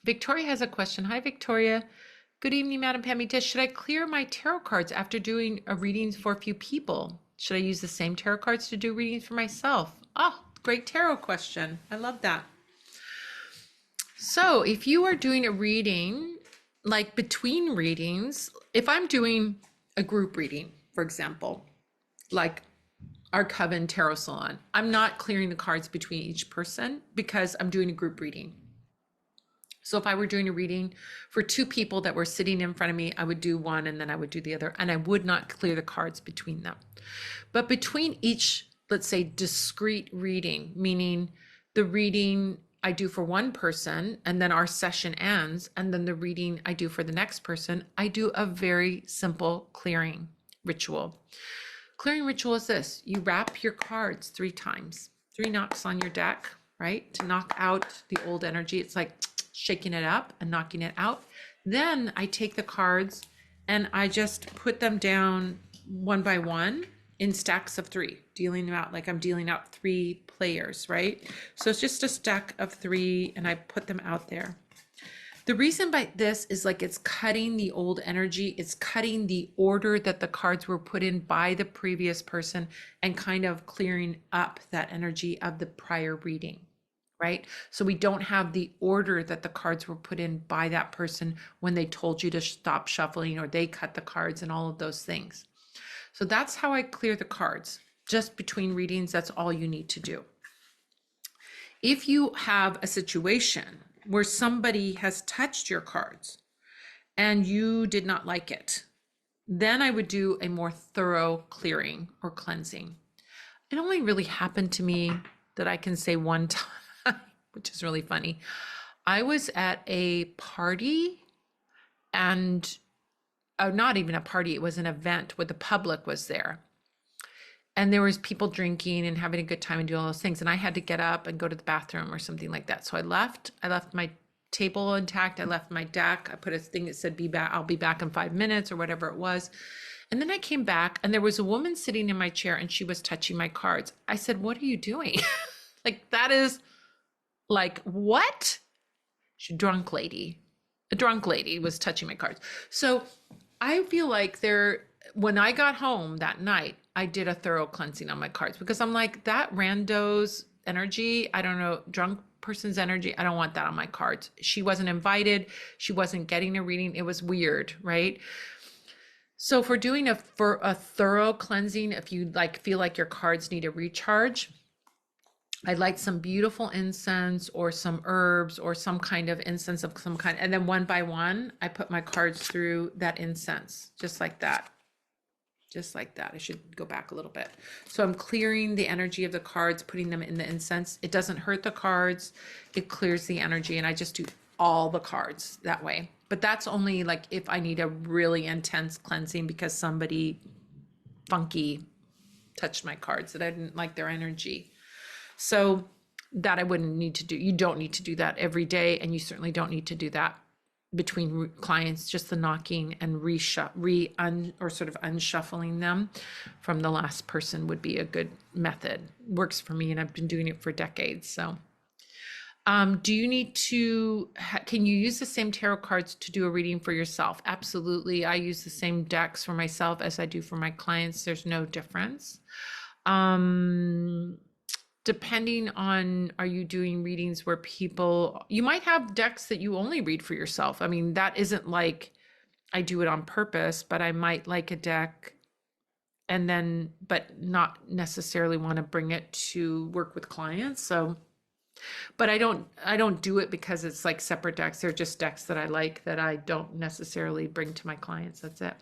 Victoria has a question. Hi, Victoria. Good evening, Madam Pamita. Should I clear my tarot cards after doing a readings for a few people? Should I use the same tarot cards to do readings for myself? Oh, great tarot question. I love that. So if you are doing a reading, like between readings, if I'm doing a group reading, for example, like our Coven Tarot Salon, I'm not clearing the cards between each person because I'm doing a group reading. So if I were doing a reading for two people that were sitting in front of me, I would do one and then I would do the other, and I would not clear the cards between them. But between each, let's say, discrete reading, meaning the reading I do for one person and then our session ends, and then the reading I do for the next person, I do a very simple clearing ritual. Clearing ritual is this: you wrap your cards 3 times, 3 knocks on your deck, right? To knock out the old energy. It's like shaking it up and knocking it out. Then I take the cards and I just put them down one by one in stacks of 3, dealing them out like I'm dealing out 3 players, right? So it's just a stack of 3 and I put them out there. The reason by this is like it's cutting the old energy, it's cutting the order that the cards were put in by the previous person and kind of clearing up that energy of the prior reading, right? So we don't have the order that the cards were put in by that person when they told you to stop shuffling or they cut the cards and all of those things. So that's how I clear the cards. Just between readings, that's all you need to do. If you have a situation where somebody has touched your cards and you did not like it, then I would do a more thorough clearing or cleansing. It only really happened to me that I can say one time, which is really funny. I was at a party and not even a party, it was an event where the public was there. And there was people drinking and having a good time and doing all those things. And I had to get up and go to the bathroom or something like that. So I left my table intact. I left my deck. I put a thing that said, I'll be back in 5 minutes or whatever it was. And then I came back and there was a woman sitting in my chair and she was touching my cards. I said, what are you doing? Like, that is like, what? She's a drunk lady was touching my cards. So I feel like when I got home that night, I did a thorough cleansing on my cards because I'm like, that rando's energy, I don't know, drunk person's energy, I don't want that on my cards. She wasn't invited. She wasn't getting a reading. It was weird, right? So if we're doing a thorough cleansing, if you feel like your cards need a recharge, I light some beautiful incense or some herbs or some kind of incense of some kind. And then one by one, I put my cards through that incense, just like that. Just like that. I should go back a little bit. So I'm clearing the energy of the cards, putting them in the incense. It doesn't hurt the cards. It clears the energy. And I just do all the cards that way. But that's only like if I need a really intense cleansing because somebody funky touched my cards that I didn't like their energy. So that I wouldn't need to do. You don't need to do that every day. And you certainly don't need to do that between clients. Just the knocking and unshuffling them from the last person would be a good method. Works for me and I've been doing it for decades. So do you need to, can you use the same tarot cards to do a reading for yourself? Absolutely. I use the same decks for myself as I do for my clients. There's no difference. Depending on, are you doing readings where you might have decks that you only read for yourself. I mean, that isn't like I do it on purpose, but I might like a deck and then, but not necessarily want to bring it to work with clients. So, but I don't do it because it's like separate decks. They're just decks that I like that I don't necessarily bring to my clients. That's it.